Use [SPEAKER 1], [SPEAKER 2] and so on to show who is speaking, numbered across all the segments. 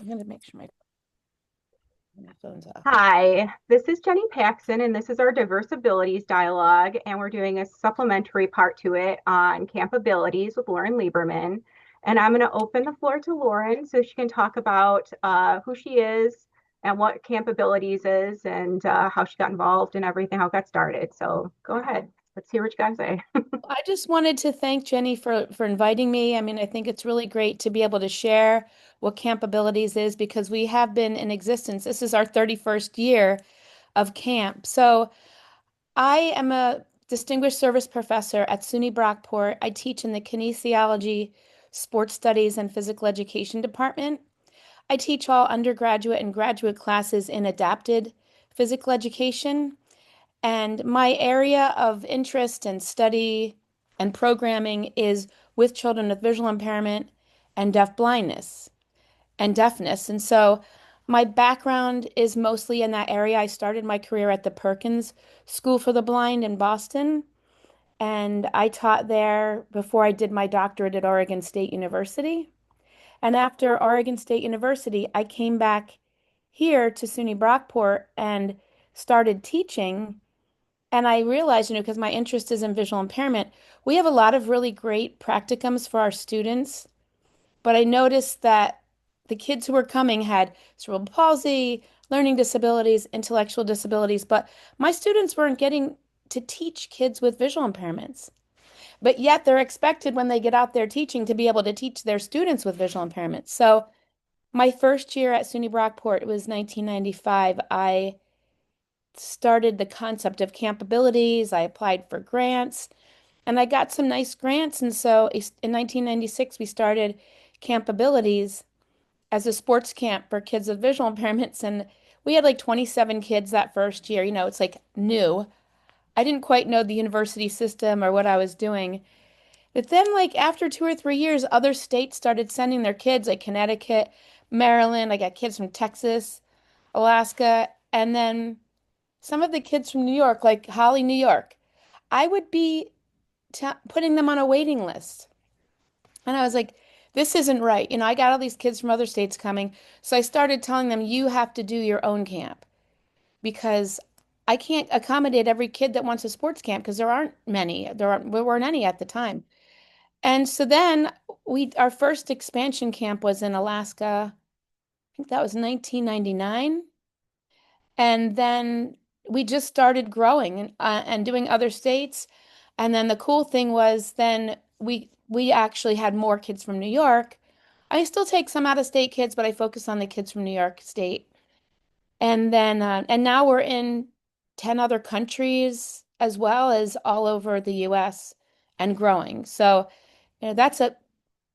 [SPEAKER 1] I'm going to make sure my phone's off.
[SPEAKER 2] Hi, this is Jenny Paxson, and this is our Diverse Abilities Dialogue, and we're doing a supplementary part to it on camp abilities with Lauren Lieberman. And I'm going to open the floor to Lauren so she can talk about who she is and what camp abilities is and how she got involved and everything, how it got started. So go ahead. Let's hear what you guys say.
[SPEAKER 1] I just wanted to thank Jenny for inviting me. I mean, I think it's really great to be able to share what Camp Abilities is because we have been in existence. This is our 31st year of camp. So I am a distinguished service professor at SUNY Brockport. I teach in the kinesiology, sports studies, and physical education department. I teach all undergraduate and graduate classes in adapted physical education. And my area of interest and study and programming is with children with visual impairment and deaf blindness and deafness. And so my background is mostly in that area. I started my career at the Perkins School for the Blind in Boston, and I taught there before I did my doctorate at Oregon State University. And after Oregon State University, I came back here to SUNY Brockport and started teaching. And I realized, because my interest is in visual impairment, we have a lot of really great practicums for our students. But I noticed that the kids who were coming had cerebral palsy, learning disabilities, intellectual disabilities, but my students weren't getting to teach kids with visual impairments. But yet they're expected when they get out there teaching to be able to teach their students with visual impairments. So my first year at SUNY Brockport, it was 1995, I started the concept of camp abilities. I applied for grants and I got some nice grants. And so in 1996, we started Camp Abilities as a sports camp for kids with visual impairments. And we had like 27 kids that first year. It's like new. I didn't quite know the university system or what I was doing. But then, like after 2 or 3 years, other states started sending their kids, like Connecticut, Maryland. I got kids from Texas, Alaska, and then some of the kids from New York, like Holly, New York, I would be t putting them on a waiting list. And I was like, this isn't right. I got all these kids from other states coming. So I started telling them, you have to do your own camp because I can't accommodate every kid that wants a sports camp because there aren't many. There weren't any at the time. And so then our first expansion camp was in Alaska. I think that was 1999. And then we just started growing and doing other states. And then the cool thing was then we actually had more kids from New York. I still take some out of state kids, but I focus on the kids from New York State. And now we're in 10 other countries as well as all over the US and growing. So,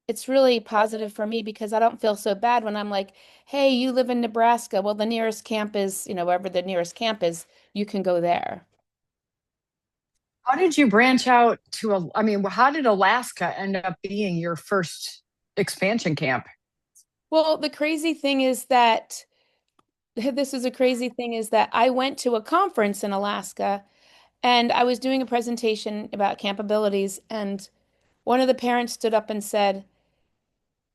[SPEAKER 1] it's really positive for me because I don't feel so bad when I'm like, hey, you live in Nebraska. Well, the nearest camp is, wherever the nearest camp is, you can go there.
[SPEAKER 3] How did you branch out to I mean, how did Alaska end up being your first expansion camp?
[SPEAKER 1] Well, the crazy thing is that this is a crazy thing is that I went to a conference in Alaska and I was doing a presentation about camp abilities, and one of the parents stood up and said,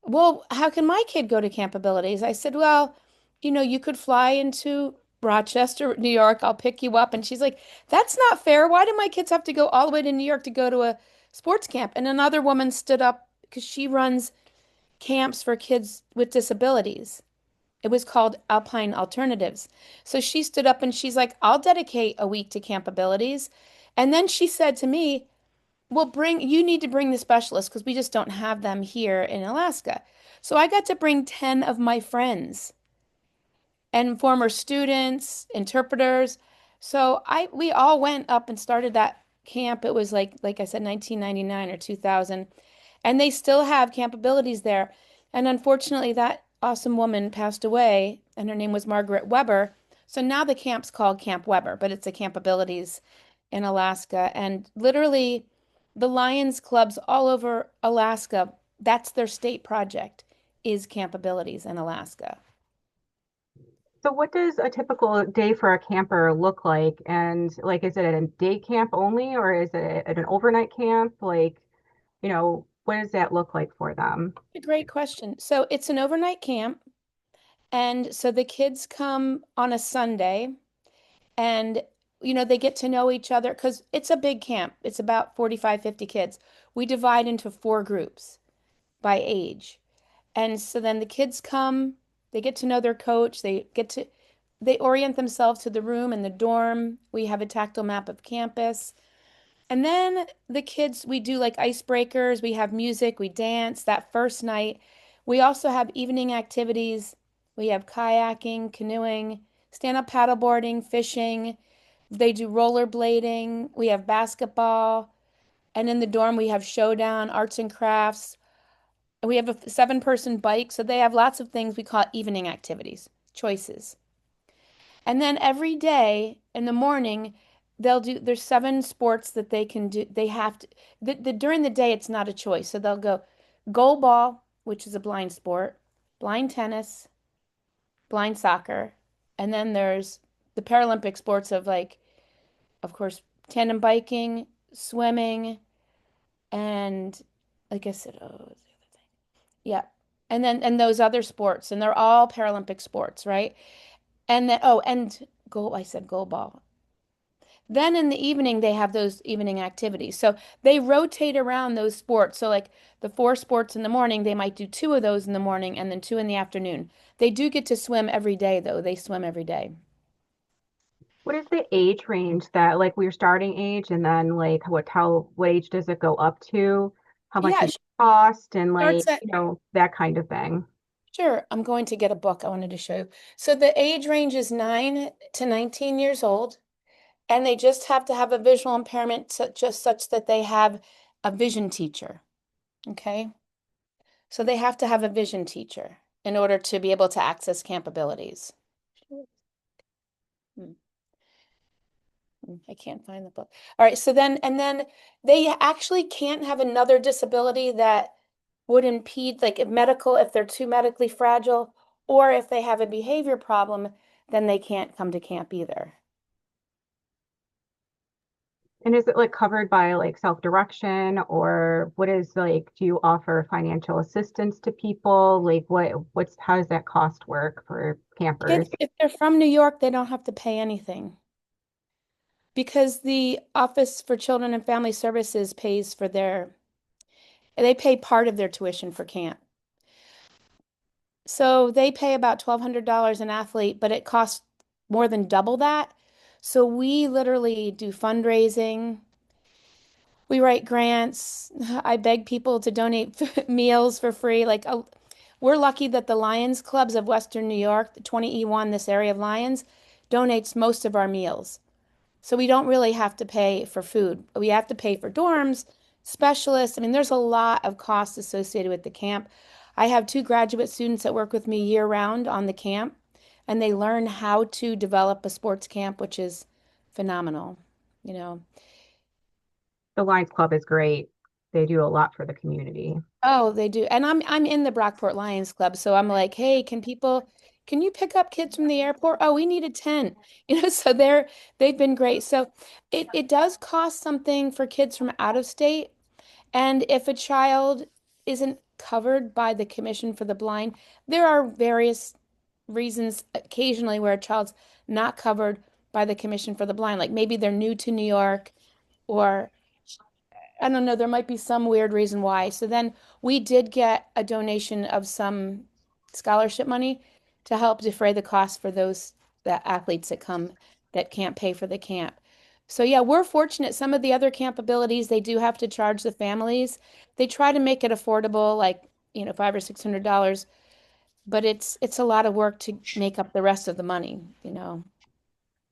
[SPEAKER 1] well, how can my kid go to Camp Abilities? I said, well, you could fly into Rochester, New York. I'll pick you up. And she's like, that's not fair. Why do my kids have to go all the way to New York to go to a sports camp? And another woman stood up because she runs camps for kids with disabilities. It was called Alpine Alternatives. So she stood up and she's like, I'll dedicate a week to Camp Abilities. And then she said to me, well, you need to bring the specialists because we just don't have them here in Alaska. So I got to bring 10 of my friends and former students, interpreters. So we all went up and started that camp. It was like I said, 1999 or 2000. And they still have capabilities there. And unfortunately, that awesome woman passed away, and her name was Margaret Weber. So now the camp's called Camp Weber, but it's a capabilities in Alaska. And literally, the Lions clubs all over Alaska, that's their state project, is capabilities in Alaska.
[SPEAKER 2] So what does a typical day for a camper look like? And like, is it at a day camp only, or is it at an overnight camp? Like, what does that look like for them?
[SPEAKER 1] A great question. So it's an overnight camp, And so the kids come on a Sunday and they get to know each other because it's a big camp. It's about 45, 50 kids. We divide into four groups by age. And so then the kids come, they get to know their coach, they orient themselves to the room and the dorm. We have a tactile map of campus. And then the kids, we do like icebreakers, we have music, we dance that first night. We also have evening activities. We have kayaking, canoeing, stand-up paddleboarding, fishing. They do rollerblading. We have basketball. And in the dorm, we have showdown, arts and crafts. And we have a seven-person bike. So they have lots of things we call evening activities, choices. And then every day in the morning, there's seven sports that they can do. They have to, during the day, it's not a choice. So they'll go goal ball, which is a blind sport, blind tennis, blind soccer. And then there's the Paralympic sports of like, of course, tandem biking, swimming, and like I said, yeah. And those other sports, and they're all Paralympic sports, right? And then, oh, and I said goal ball. Then in the evening, they have those evening activities. So they rotate around those sports. So, like the four sports in the morning, they might do two of those in the morning and then two in the afternoon. They do get to swim every day, though. They swim every day.
[SPEAKER 2] What is the age range that like we're starting age and then like what age does it go up to? How much
[SPEAKER 1] Yeah,
[SPEAKER 2] does it cost and like,
[SPEAKER 1] starts at,
[SPEAKER 2] that kind of thing.
[SPEAKER 1] sure. I'm going to get a book I wanted to show you. So the age range is 9 to 19 years old, and they just have to have a visual impairment just such that they have a vision teacher. Okay. So they have to have a vision teacher in order to be able to access camp abilities. Hmm, I can't find the book. All right, so then they actually can't have another disability that would impede, like if they're too medically fragile, or if they have a behavior problem, then they can't come to camp either.
[SPEAKER 2] And is it like covered by like self-direction or what is like, do you offer financial assistance to people? Like how does that cost work for campers?
[SPEAKER 1] If they're from New York, they don't have to pay anything because the Office for Children and Family Services they pay part of their tuition for camp. So they pay about $1,200 an athlete, but it costs more than double that. So we literally do fundraising. We write grants. I beg people to donate meals for free. We're lucky that the Lions Clubs of Western New York, the 20E1, this area of Lions, donates most of our meals. So we don't really have to pay for food. We have to pay for dorms, specialists. I mean, there's a lot of costs associated with the camp. I have two graduate students that work with me year round on the camp, and they learn how to develop a sports camp, which is phenomenal. You know,
[SPEAKER 2] The Lions Club is great. They do a lot for the community.
[SPEAKER 1] oh, they do. And I'm in the Brockport Lions Club, so I'm like, hey, can you pick up kids from the airport? Oh, we need a tent. So they've been great. So it does cost something for kids from out of state. And if a child isn't covered by the Commission for the Blind, there are various reasons occasionally where a child's not covered by the Commission for the Blind. Like maybe they're new to New York, or I don't know, there might be some weird reason why. So then we did get a donation of some scholarship money to help defray the cost for the athletes that can't pay for the camp. So yeah, we're fortunate. Some of the other camp abilities, they do have to charge the families. They try to make it affordable, like, $500 or $600, but it's a lot of work to make up the rest of the money.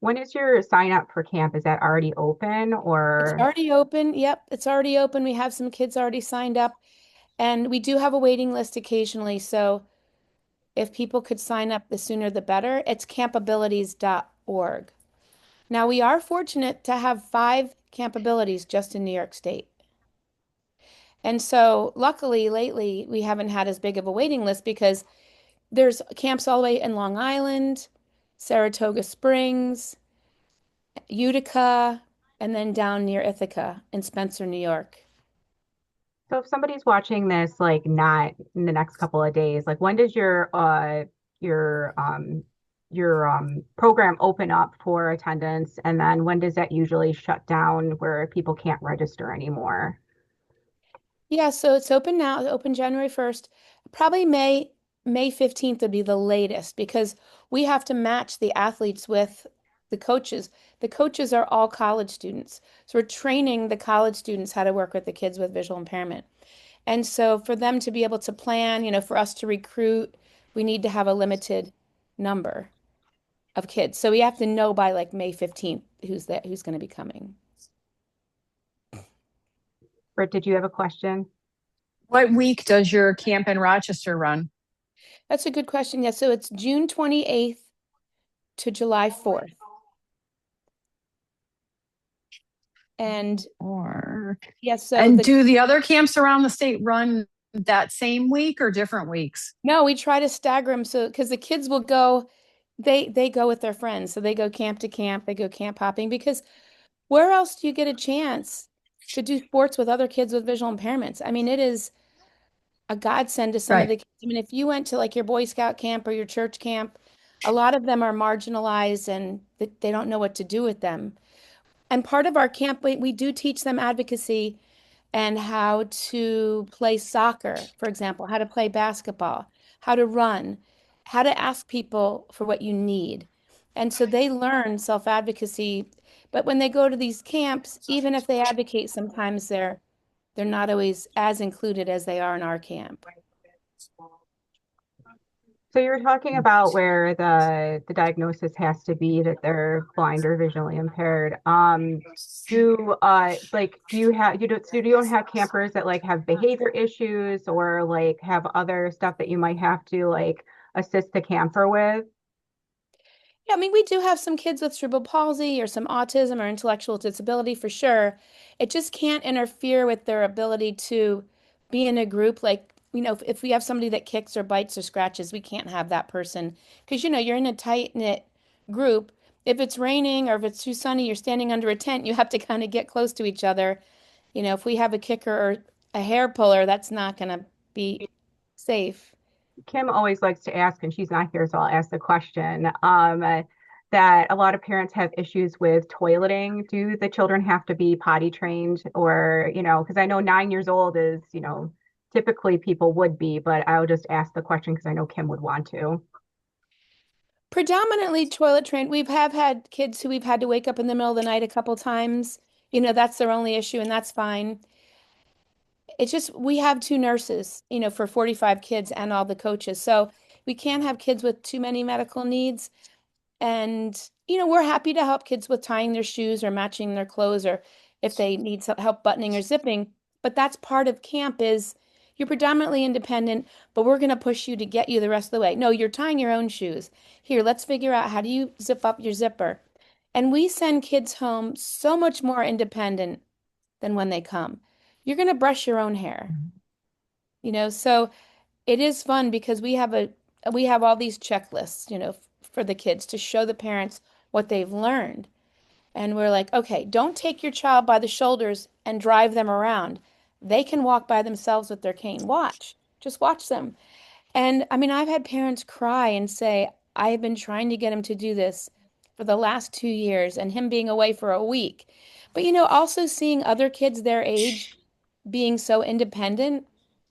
[SPEAKER 2] When is your sign up for camp? Is that already open
[SPEAKER 1] It's
[SPEAKER 2] or
[SPEAKER 1] already open. Yep, it's already open. We have some kids already signed up. And we do have a waiting list occasionally, so if people could sign up, the sooner the better. It's campabilities.org. Now, we are fortunate to have 5 campabilities just in New York State. And so, luckily, lately, we haven't had as big of a waiting list because there's camps all the way in Long Island, Saratoga Springs, Utica, and then down near Ithaca in Spencer, New York.
[SPEAKER 2] so if somebody's watching this like not in the next couple of days, like when does your program open up for attendance? And then when does that usually shut down where people can't register anymore?
[SPEAKER 1] Yeah, so it's open now, open January 1st. Probably May 15th would be the latest because we have to match the athletes with the coaches. The coaches are all college students. So we're training the college students how to work with the kids with visual impairment. And so for them to be able to plan, for us to recruit, we need to have a limited number of kids. So we have to know by like May 15th who's going to be coming.
[SPEAKER 2] Britt, did you have a question?
[SPEAKER 3] What week does your camp in Rochester run?
[SPEAKER 1] That's a good question. Yeah, so it's June 28th to July 4th. And
[SPEAKER 3] Or
[SPEAKER 1] yeah, so
[SPEAKER 3] and
[SPEAKER 1] the
[SPEAKER 3] do the other camps around the state run that same week or different weeks?
[SPEAKER 1] no, we try to stagger them so because the kids will go, they go with their friends. So they go camp to camp, they go camp hopping because where else do you get a chance to do sports with other kids with visual impairments? I mean, it is a godsend to some of
[SPEAKER 3] Right.
[SPEAKER 1] the kids. I mean, if you went to like your Boy Scout camp or your church camp, a lot of them are marginalized and they don't know what to do with them. And part of our camp, we do teach them advocacy and how to play soccer, for example, how to play basketball, how to run, how to ask people for what you need. And so they learn self-advocacy. But when they go to these camps, even if they advocate, sometimes they're not always as included as they are in our camp.
[SPEAKER 2] So you're talking about where the diagnosis has to be that they're blind or visually impaired. Do you have you don't have campers that like have behavior issues or like have other stuff that you might have to like assist the camper with?
[SPEAKER 1] Yeah, I mean, we do have some kids with cerebral palsy or some autism or intellectual disability for sure. It just can't interfere with their ability to be in a group. Like, if we have somebody that kicks or bites or scratches, we can't have that person because, you're in a tight-knit group. If it's raining or if it's too sunny, you're standing under a tent, you have to kind of get close to each other. If we have a kicker or a hair puller, that's not going to be safe.
[SPEAKER 2] Kim always likes to ask, and she's not here, so I'll ask the question. That a lot of parents have issues with toileting. Do the children have to be potty trained, or because I know 9 years old is, typically people would be, but I'll just ask the question because I know Kim would want to.
[SPEAKER 1] Predominantly toilet trained. We have had kids who we've had to wake up in the middle of the night a couple times. That's their only issue, and that's fine. It's just we have two nurses, for 45 kids and all the coaches. So we can't have kids with too many medical needs. And, we're happy to help kids with tying their shoes or matching their clothes or if they need some help buttoning or zipping. But that's part of camp is you're predominantly independent, but we're going to push you to get you the rest of the way. No, you're tying your own shoes. Here, let's figure out how do you zip up your zipper. And we send kids home so much more independent than when they come. You're going to brush your own hair, so it is fun because we have all these checklists, for the kids to show the parents what they've learned. And we're like, okay, don't take your child by the shoulders and drive them around. They can walk by themselves with their cane. Just watch them. And I mean, I've had parents cry and say, I have been trying to get him to do this for the last 2 years and him being away for a week. But also seeing other kids their age being so independent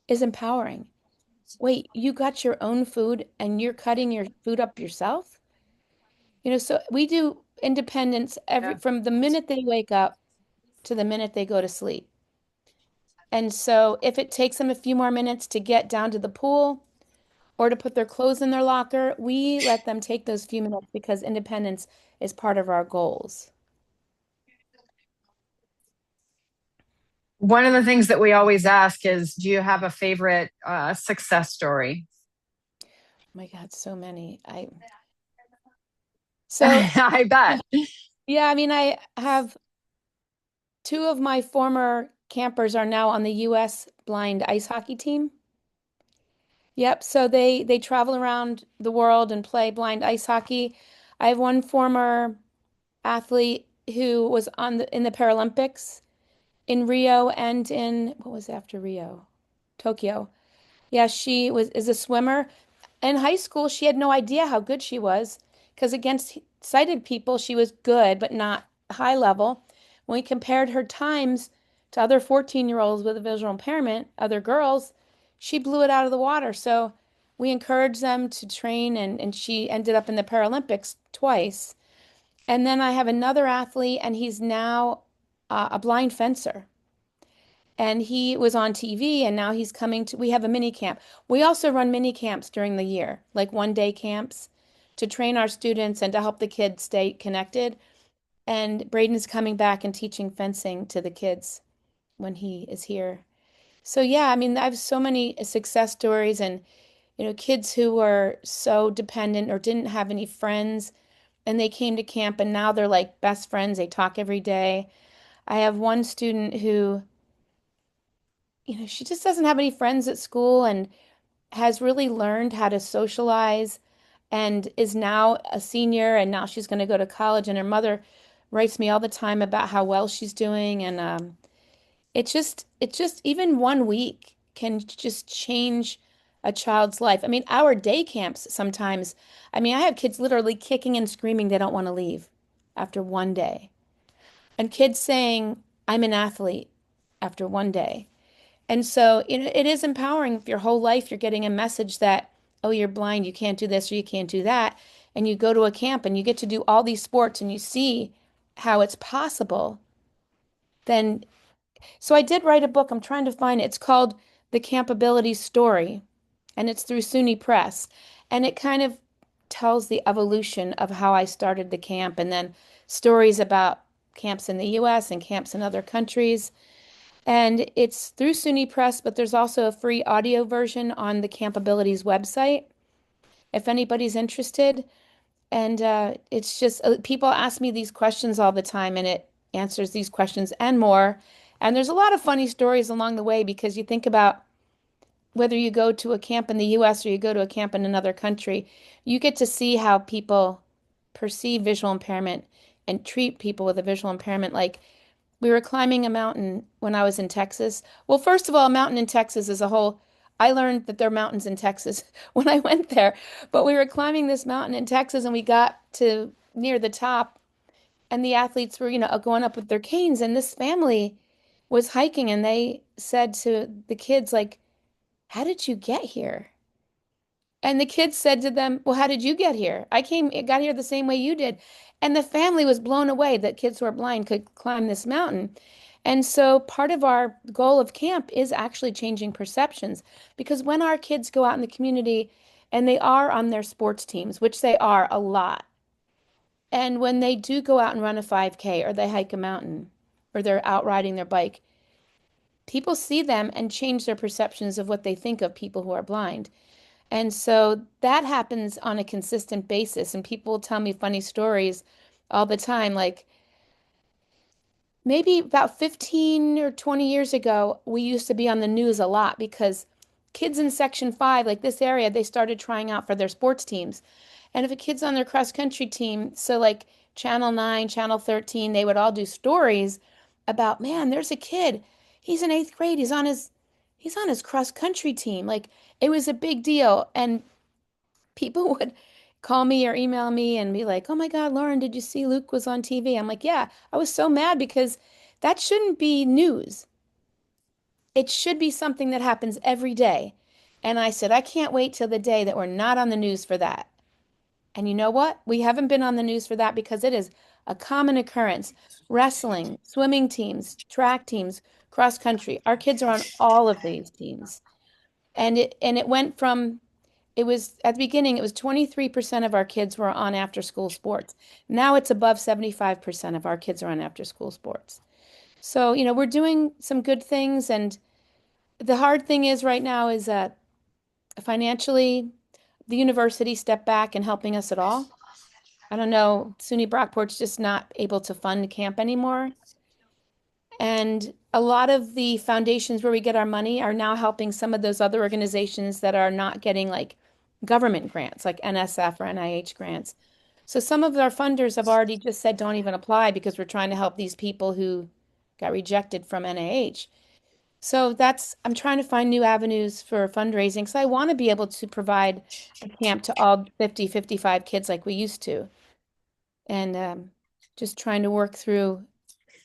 [SPEAKER 1] is empowering. Wait, you got your own food and you're cutting your food up yourself? So we do independence every
[SPEAKER 3] Yeah.
[SPEAKER 1] from the minute they wake up to the minute they go to sleep. And so if it takes them a few more minutes to get down to the pool or to put their clothes in their locker, we let them take those few minutes because independence is part of our goals.
[SPEAKER 3] One of the things that we always ask is, do you have a favorite success story?
[SPEAKER 1] Oh my God, so many. I so
[SPEAKER 3] I bet.
[SPEAKER 1] yeah, I mean, I have two of my former campers are now on the U.S. blind ice hockey team. Yep, so they travel around the world and play blind ice hockey. I have one former athlete who was in the Paralympics in Rio and in what was after Rio? Tokyo. Yeah, she is a swimmer. In high school, she had no idea how good she was because against sighted people, she was good, but not high level. When we compared her times to other 14-year-olds with a visual impairment, other girls, she blew it out of the water. So we encouraged them to train, and she ended up in the Paralympics twice. And then I have another athlete, and he's now a blind fencer. And he was on TV, and now he's coming to, we have a mini camp. We also run mini camps during the year, like 1 day camps to train our students and to help the kids stay connected. And Braden's coming back and teaching fencing to the kids when he is here. So yeah, I mean, I have so many success stories and kids who were so dependent or didn't have any friends and they came to camp and now they're like best friends. They talk every day. I have one student who, she just doesn't have any friends at school and has really learned how to socialize and is now a senior and now she's going to go to college and her mother writes me all the time about how well she's doing and it just even 1 week can just change a child's life. I mean, our day camps sometimes, I mean, I have kids literally kicking and screaming they don't want to leave after 1 day. And kids saying, I'm an athlete after 1 day. And so it is empowering if your whole life you're getting a message that, oh, you're blind, you can't do this or you can't do that. And you go to a camp and you get to do all these sports and you see how it's possible. Then, so I did write a book. I'm trying to find it. It's called The Campability Story, and it's through SUNY Press. And it kind of tells the evolution of how I started the camp and then stories about camps in the US and camps in other countries. And it's through SUNY Press, but there's also a free audio version on the Campabilities website if anybody's interested. And it's just people ask me these questions all the time, and it answers these questions and more. And there's a lot of funny stories along the way because you think about whether you go to a camp in the US or you go to a camp in another country, you get to see how people perceive visual impairment and treat people with a visual impairment. Like we were climbing a mountain when I was in Texas. Well, first of all, a mountain in Texas is a whole, I learned that there are mountains in Texas when I went there. But we were climbing this mountain in Texas and we got to near the top and the athletes were, going up with their canes and this family was hiking and they said to the kids like, "How did you get here?" And the kids said to them, "Well, how did you get here? Got here the same way you did." And the family was blown away that kids who are blind could climb this mountain. And so part of our goal of camp is actually changing perceptions because when our kids go out in the community and they are on their sports teams, which they are a lot, and when they do go out and run a 5K or they hike a mountain or they're out riding their bike, people see them and change their perceptions of what they think of people who are blind. And so that happens on a consistent basis. And people tell me funny stories all the time. Like maybe about 15 or 20 years ago, we used to be on the news a lot because kids in Section 5, like this area, they started trying out for their sports teams. And if a kid's on their cross country team, so like Channel 9, Channel 13, they would all do stories about, man, there's a kid. He's in eighth grade. He's on his cross country team. Like it was a big deal. And people would call me or email me and be like, "Oh my God, Lauren, did you see Luke was on TV?" I'm like, "Yeah." I was so mad because that shouldn't be news. It should be something that happens every day. And I said, "I can't wait till the day that we're not on the news for that." And you know what? We haven't been on the news for that because it is a common occurrence. Wrestling, swimming teams, track teams, cross country. Our kids are on all of these teams. And it went from it was at the beginning, it was 23% of our kids were on after school sports. Now it's above 75% of our kids are on after school sports. So, we're doing some good things. And the hard thing is right now is that financially, the university stepped back in helping us at all. I don't know, SUNY Brockport's just not able to fund camp anymore. And a lot of the foundations where we get our money are now helping some of those other organizations that are not getting like government grants, like NSF or NIH grants. So some of our funders have already just said don't even apply because we're trying to help these people who got rejected from NIH. So I'm trying to find new avenues for fundraising because I want to be able to provide a camp to all 50, 55 kids like we used to. And just trying to work through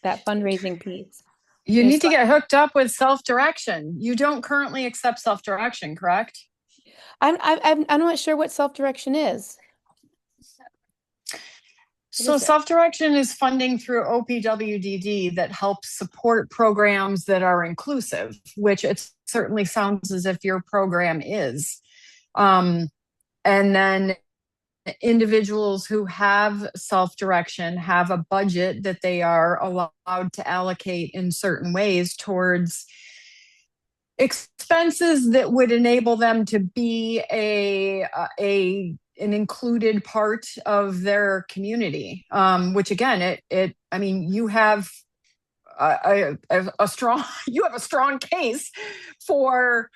[SPEAKER 1] that fundraising piece.
[SPEAKER 3] You
[SPEAKER 1] You know,
[SPEAKER 3] need
[SPEAKER 1] so
[SPEAKER 3] to get hooked up with self-direction. You don't currently accept self-direction, correct?
[SPEAKER 1] I'm not sure what self-direction is. What
[SPEAKER 3] So
[SPEAKER 1] is it?
[SPEAKER 3] self-direction is funding through OPWDD that helps support programs that are inclusive, which it certainly sounds as if your program is. Um, and then individuals who have self-direction have a budget that they are allowed to allocate in certain ways towards expenses that would enable them to be an included part of their community. Which again, I mean, you have a strong you have a strong case for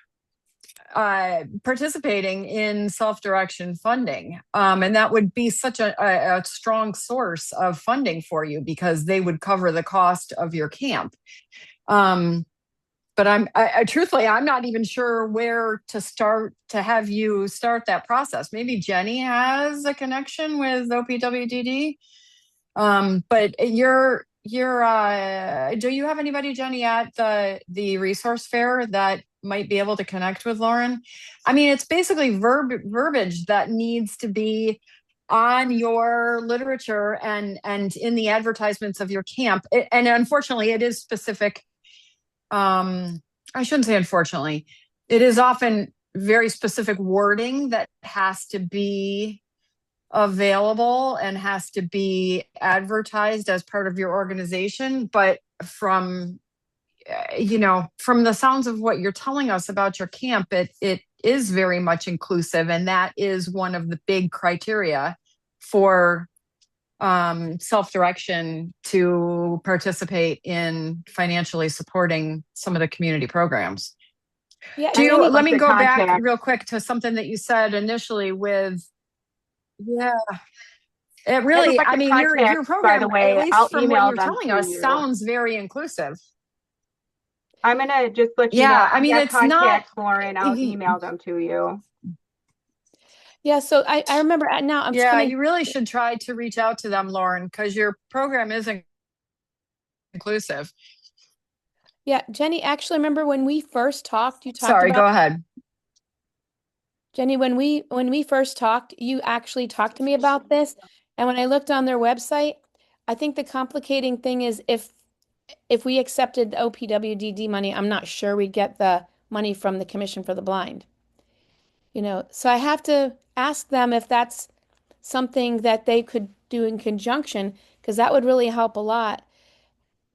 [SPEAKER 3] participating in self-direction funding. And that would be such a strong source of funding for you because they would cover the cost of your camp. But truthfully, I'm not even sure where to start to have you start that process. Maybe Jenny has a connection with OPWDD. But do you have anybody, Jenny, at the resource fair that might be able to connect with Lauren? I mean, it's basically verbiage that needs to be on your literature and in the advertisements of your camp. And unfortunately, it is specific. I shouldn't say unfortunately. It is often very specific wording that has to be available and has to be advertised as part of your organization. But from the sounds of what you're telling us about your camp, it is very much inclusive, and that is one of the big criteria for self-direction to participate in financially supporting some of the community programs.
[SPEAKER 1] Yeah, Jenny,
[SPEAKER 3] Let
[SPEAKER 2] Like
[SPEAKER 3] me
[SPEAKER 2] the
[SPEAKER 3] go back
[SPEAKER 2] contact.
[SPEAKER 3] real quick to something that you said initially with, yeah, it
[SPEAKER 2] I would
[SPEAKER 3] really,
[SPEAKER 2] like
[SPEAKER 3] I
[SPEAKER 2] the
[SPEAKER 3] mean, your
[SPEAKER 2] contacts, by the
[SPEAKER 3] program, at
[SPEAKER 2] way. I'll
[SPEAKER 3] least from what
[SPEAKER 2] email
[SPEAKER 3] you're
[SPEAKER 2] them
[SPEAKER 3] telling
[SPEAKER 2] to
[SPEAKER 3] us,
[SPEAKER 2] you.
[SPEAKER 3] sounds very inclusive.
[SPEAKER 2] I'm gonna just let you know
[SPEAKER 3] Yeah, I
[SPEAKER 2] I
[SPEAKER 3] mean,
[SPEAKER 2] have
[SPEAKER 3] it's not,
[SPEAKER 2] contacts, Lauren. I'll email them to you.
[SPEAKER 1] yeah, so I remember now I'm just
[SPEAKER 3] yeah,
[SPEAKER 1] coming.
[SPEAKER 3] you really should try to reach out to them, Lauren, because your program isn't inclusive.
[SPEAKER 1] Yeah, Jenny, actually remember when we first talked, you talked
[SPEAKER 3] Sorry,
[SPEAKER 1] about
[SPEAKER 3] go ahead.
[SPEAKER 1] Jenny, when we first talked, you actually talked to me about this. And when I looked on their website, I think the complicating thing is if we accepted the OPWDD money, I'm not sure we'd get the money from the Commission for the Blind. So I have to ask them if that's something that they could do in conjunction, because that would really help a lot.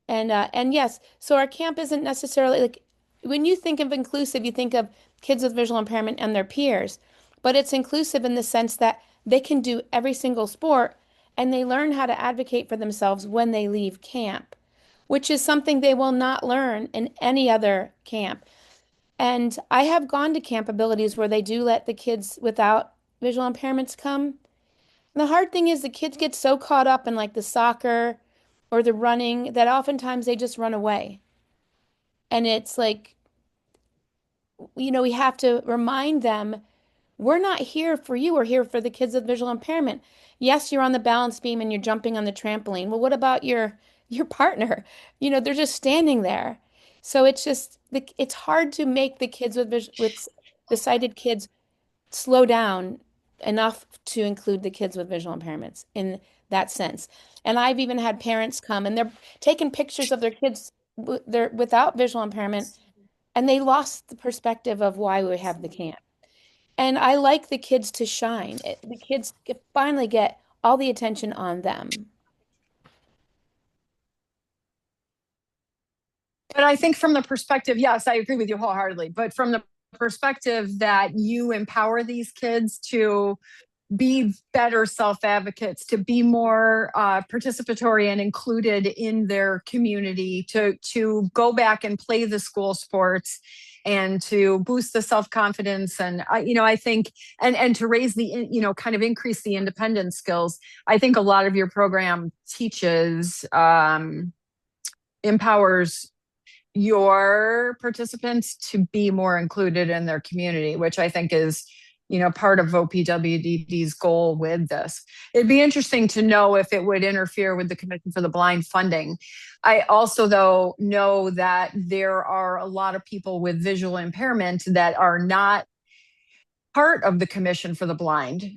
[SPEAKER 1] And yes, so our camp isn't necessarily like when you think of inclusive, you think of kids with visual impairment and their peers, but it's inclusive in the sense that they can do every single sport and they learn how to advocate for themselves when they leave camp, which is something they will not learn in any other camp. And I have gone to camp abilities where they do let the kids without visual impairments come. And the hard thing is the kids get so caught up in like the soccer or the running that oftentimes they just run away. And it's like, we have to remind them we're not here for you. We're here for the kids with visual impairment. Yes, you're on the balance beam and you're jumping on the trampoline. Well, what about your partner? They're just standing there. So it's hard to make the kids with the sighted kids slow down enough to include the kids with visual impairments in that sense. And I've even had parents come and they're taking pictures of their kids they're without visual impairment and they lost the perspective of why we have the camp. And I like the kids to shine. The kids finally get all the attention on them.
[SPEAKER 3] But I think from the perspective, yes, I agree with you wholeheartedly. But from the perspective that you empower these kids to be better self advocates, to be more participatory and included in their community, to go back and play the school sports, and to boost the self confidence, and I think and to raise the kind of increase the independence skills. I think a lot of your program teaches empowers your participants to be more included in their community, which I think is, part of OPWDD's goal with this. It'd be interesting to know if it would interfere with the Commission for the Blind funding. I also, though, know that there are a lot of people with visual impairment that are not part of the Commission for the Blind.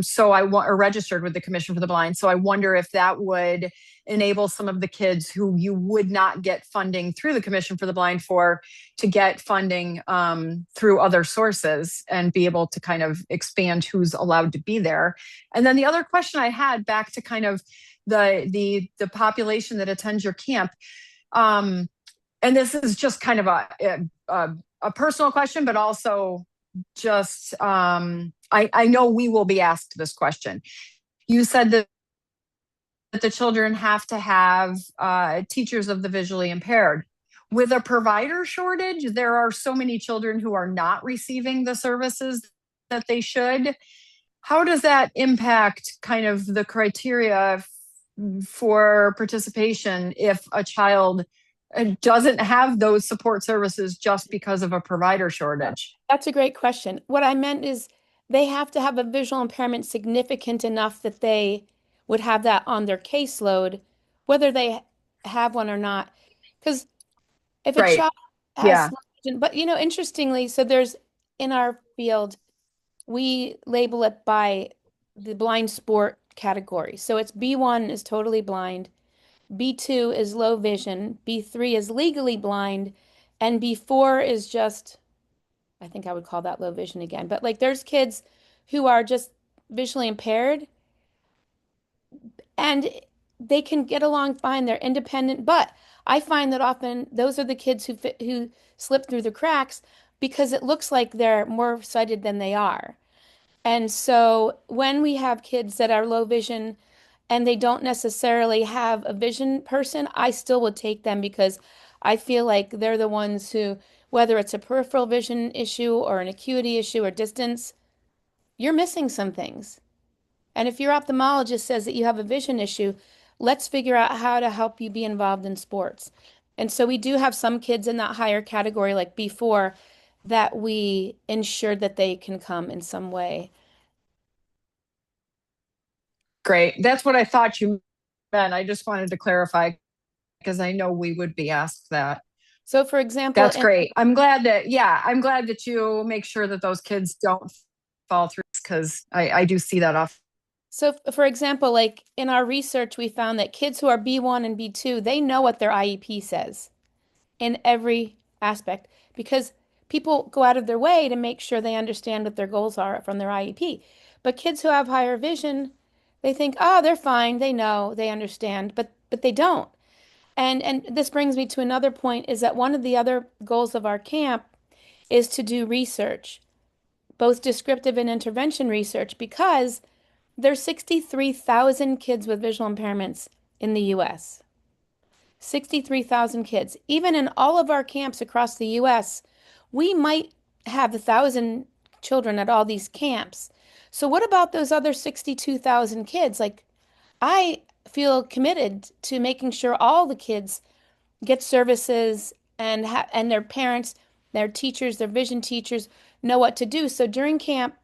[SPEAKER 3] So I want or registered with the Commission for the Blind. So I wonder if that would enable some of the kids who you would not get funding through the Commission for the Blind for to get funding through other sources and be able to kind of expand who's allowed to be there. And then the other question I had back to kind of the population that attends your camp. And this is just kind of a personal question, but also just I know we will be asked this question. You said that the children have to have teachers of the visually impaired. With a provider shortage, there are so many children who are not receiving the services that they should. How does that impact kind of the criteria for participation if a child doesn't have those support services just because of a provider shortage?
[SPEAKER 1] That's a great question. What I meant is they have to have a visual impairment significant enough that they would have that on their caseload, whether they have one or not. Because if a
[SPEAKER 3] Right.
[SPEAKER 1] child has
[SPEAKER 3] Yeah.
[SPEAKER 1] low vision, but interestingly, so there's in our field, we label it by the blind sport category. So it's B1 is totally blind, B2 is low vision, B3 is legally blind, and B4 is just, I think I would call that low vision again. But like there's kids who are just visually impaired and they can get along fine. They're independent, but I find that often those are the kids who slip through the cracks because it looks like they're more sighted than they are. And so when we have kids that are low vision and they don't necessarily have a vision person, I still would take them because I feel like they're the ones who, whether it's a peripheral vision issue or an acuity issue or distance, you're missing some things. And if your ophthalmologist says that you have a vision issue, let's figure out how to help you be involved in sports. And so we do have some kids in that higher category, like B4, that we ensure that they can come in some way.
[SPEAKER 3] Great. That's what I thought you meant. I just wanted to clarify because I know we would be asked that.
[SPEAKER 1] So, for example,
[SPEAKER 3] That's great. I'm glad that you make sure that those kids don't fall through because I do see that often.
[SPEAKER 1] so for example, like in our research, we found that kids who are B1 and B2, they know what their IEP says in every aspect because people go out of their way to make sure they understand what their goals are from their IEP. But kids who have higher vision, they think, oh, they're fine, they know, they understand, but they don't. And this brings me to another point is that one of the other goals of our camp is to do research, both descriptive and intervention research, because there's 63,000 kids with visual impairments in the US. 63,000 kids. Even in all of our camps across the US, we might have 1,000 children at all these camps. So what about those other 62,000 kids? Like, I feel committed to making sure all the kids get services and their parents, their teachers, their vision teachers know what to do. So during camp,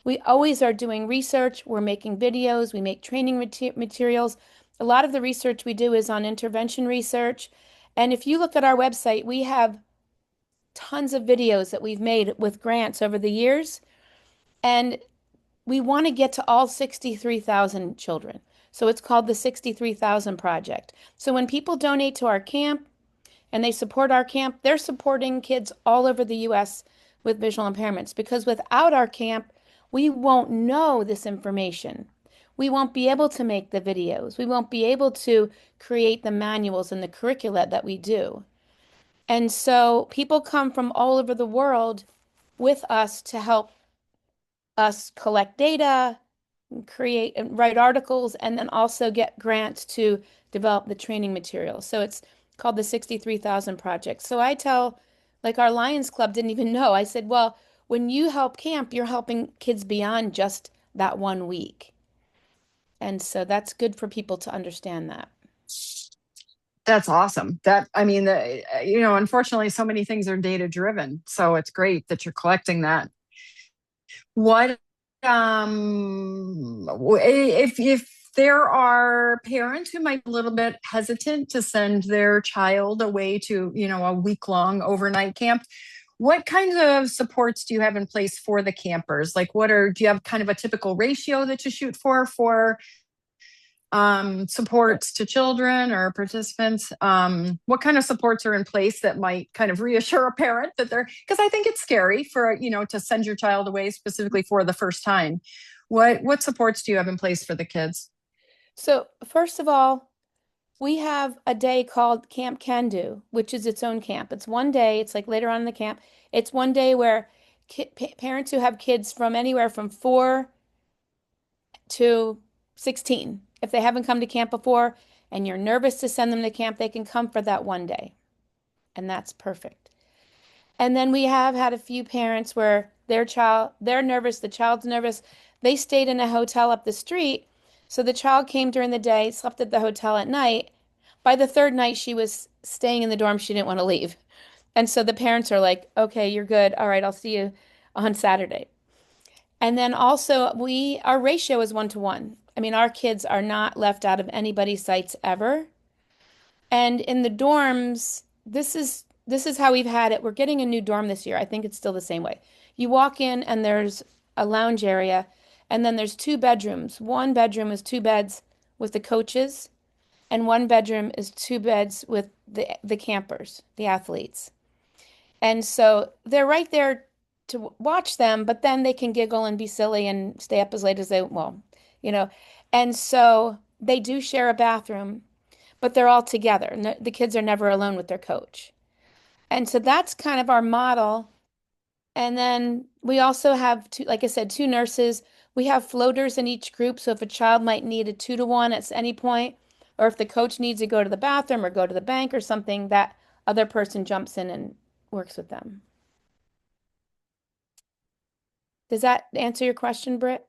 [SPEAKER 1] we always are doing research. We're making videos. We make training materials. A lot of the research we do is on intervention research. And if you look at our website, we have tons of videos that we've made with grants over the years. And we want to get to all 63,000 children. So it's called the 63,000 Project. So when people donate to our camp, and they support our camp, they're supporting kids all over the US with visual impairments because without our camp, we won't know this information. We won't be able to make the videos. We won't be able to create the manuals and the curricula that we do. And so people come from all over the world with us to help us collect data, create and write articles, and then also get grants to develop the training materials. So it's called the 63,000 Project. So I tell, like our Lions Club didn't even know. I said, well, when you help camp, you're helping kids beyond just that 1 week. And so that's good for people to understand that.
[SPEAKER 3] That's awesome. Unfortunately, so many things are data driven. So it's great that you're collecting that. What, if there are parents who might be a little bit hesitant to send their child away to, a week long overnight camp, what kinds of supports do you have in place for the campers? Like, do you have kind of a typical ratio that you shoot for supports to children or participants? What kind of supports are in place that might kind of reassure a parent that because I think it's scary for, to send your child away specifically for the first time. What supports do you have in place for the kids?
[SPEAKER 1] So, first of all, we have a day called Camp Can Do, which is its own camp. It's one day, it's like later on in the camp. It's one day where parents who have kids from anywhere from 4 to 16, if they haven't come to camp before and you're nervous to send them to camp, they can come for that one day. And that's perfect. And then we have had a few parents where they're nervous, the child's nervous. They stayed in a hotel up the street. So the child came during the day, slept at the hotel at night. By the third night, she was staying in the dorm. She didn't want to leave. And so the parents are like, okay, you're good. All right, I'll see you on Saturday. And then also our ratio is 1-to-1. I mean, our kids are not left out of anybody's sights ever. And in the dorms, this is how we've had it. We're getting a new dorm this year. I think it's still the same way. You walk in and there's a lounge area, and then there's two bedrooms. One bedroom is two beds with the coaches, and one bedroom is two beds with the campers, the athletes. And so they're right there to watch them, but then they can giggle and be silly and stay up as late as they, well, you know. And so they do share a bathroom, but they're all together. And the kids are never alone with their coach. And so that's kind of our model. And then we also have two, like I said, two nurses. We have floaters in each group. So if a child might need a 2-to-1 at any point, or if the coach needs to go to the bathroom or go to the bank or something, that other person jumps in and works with them. Does that answer your question, Britt?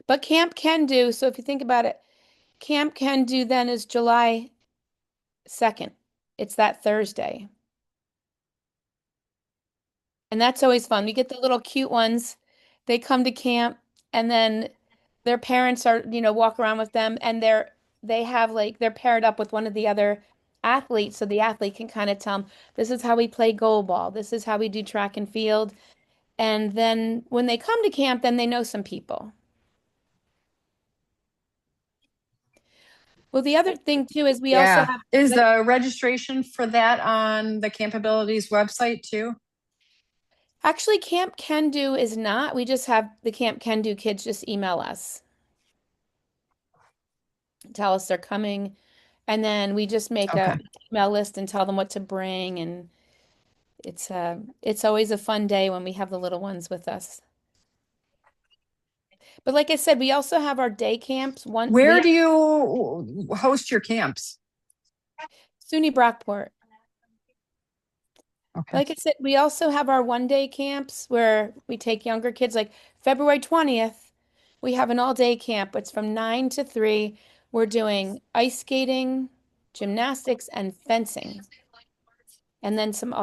[SPEAKER 1] But Camp Can Do, so if you think about it, Camp Can Do then is July 2nd. It's that Thursday. And that's always fun. We get the little cute ones. They come to camp and then their parents are, walk around with them and they have like they're paired up with one of the other athletes so the athlete can kind of tell them this is how we play goal ball. This is how we do track and field. And then when they come to camp, then they know some people. Well, the other thing too is we also
[SPEAKER 3] Yeah.
[SPEAKER 1] have
[SPEAKER 3] Is the registration for that on the Capabilities website too?
[SPEAKER 1] actually Camp Can Do is not. We just have the Camp Can Do kids just email us, tell us they're coming, and then we just make a
[SPEAKER 3] Okay.
[SPEAKER 1] email list and tell them what to bring. And it's always a fun day when we have the little ones with us. But like I said, we also have our day camps. One we
[SPEAKER 3] Where
[SPEAKER 1] have
[SPEAKER 3] do you host your camps?
[SPEAKER 1] SUNY Brockport.
[SPEAKER 3] Okay.
[SPEAKER 1] Like I said, we also have our 1-day camps where we take younger kids. Like February 20th, we have an all-day camp. It's from 9 to 3. We're doing ice skating, gymnastics, and fencing, and then some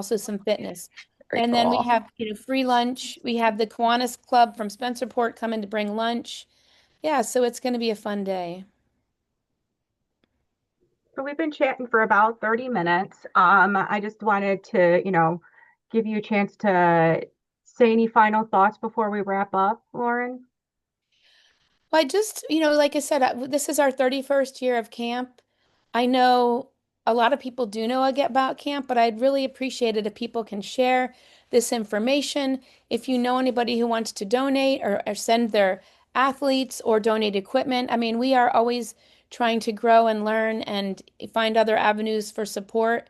[SPEAKER 1] fitness.
[SPEAKER 3] Very
[SPEAKER 1] And then we
[SPEAKER 3] cool.
[SPEAKER 1] have, free lunch. We have the Kiwanis Club from Spencerport coming to bring lunch. Yeah, so it's going to be a fun day.
[SPEAKER 2] So we've been chatting for about 30 minutes. I just wanted to, give you a chance to say any final thoughts before we wrap up, Lauren.
[SPEAKER 1] Well, I just, like I said, this is our 31st year of camp. I know a lot of people do know about camp, but I'd really appreciate it if people can share this information. If you know anybody who wants to donate or send their athletes or donate equipment, I mean, we are always trying to grow and learn and find other avenues for support.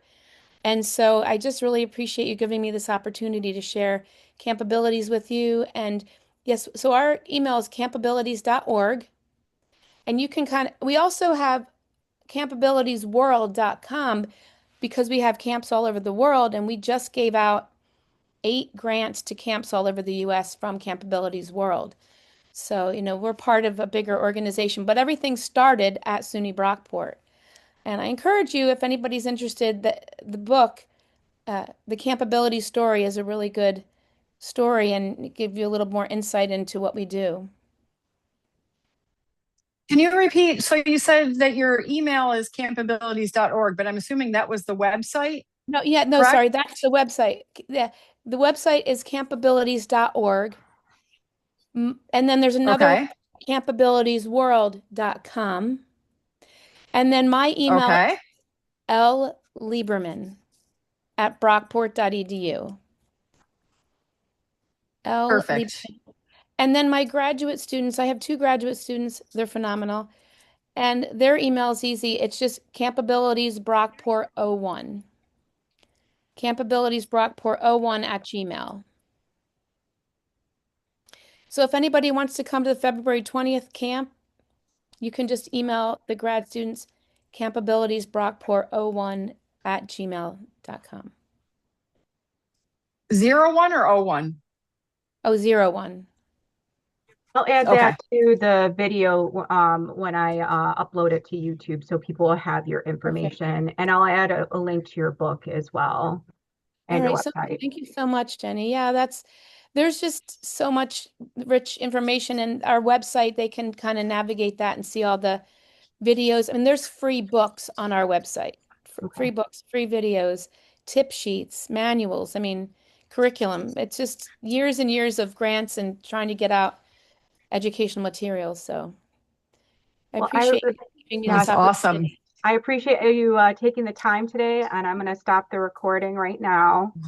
[SPEAKER 1] And so I just really appreciate you giving me this opportunity to share Campabilities with you. And yes, so our email is campabilities.org. And you can we also have campabilitiesworld.com because we have camps all over the world. And we just gave out 8 grants to camps all over the US from Campabilities World. So, we're part of a bigger organization, but everything started at SUNY Brockport. And I encourage you, if anybody's interested, the book, The Campability Story, is a really good story and give you a little more insight into what we do.
[SPEAKER 3] Can you repeat? So you said that your email is campabilities.org, but I'm assuming that was the website,
[SPEAKER 1] No, yeah, no,
[SPEAKER 3] correct?
[SPEAKER 1] sorry, that's the website. Yeah, the website is campabilities.org. And then there's another one,
[SPEAKER 3] Okay.
[SPEAKER 1] campabilitiesworld.com. And then my email is
[SPEAKER 3] Okay.
[SPEAKER 1] llieberman@brockport.edu. L.
[SPEAKER 3] Perfect.
[SPEAKER 1] And then my graduate students, I have two graduate students, they're phenomenal. And their email is easy. It's just campabilitiesbrockport01. Campabilitiesbrockport01 at Gmail. So if anybody wants to come to the February 20th camp, you can just email the grad students campabilitiesbrockport01 at gmail.com.
[SPEAKER 3] 01 or 01?
[SPEAKER 1] Oh, 01.
[SPEAKER 2] I'll add
[SPEAKER 3] Okay.
[SPEAKER 2] that to the video when I upload it to YouTube so people will have your
[SPEAKER 1] Perfect.
[SPEAKER 2] information. And I'll add a link to your book as well
[SPEAKER 1] All
[SPEAKER 2] and your
[SPEAKER 1] right. So
[SPEAKER 2] website.
[SPEAKER 1] thank you so much, Jenny. Yeah, there's just so much rich information and our website. They can kind of navigate that and see all the videos. I mean, there's free books on our website, free
[SPEAKER 2] Okay.
[SPEAKER 1] books, free videos, tip sheets, manuals. I mean, curriculum. It's just years and years of grants and trying to get out educational materials. So I
[SPEAKER 2] Well,
[SPEAKER 1] appreciate you giving me this
[SPEAKER 2] yes,
[SPEAKER 3] That's awesome.
[SPEAKER 1] opportunity.
[SPEAKER 2] I appreciate you taking the time today, and I'm going to stop the recording right now.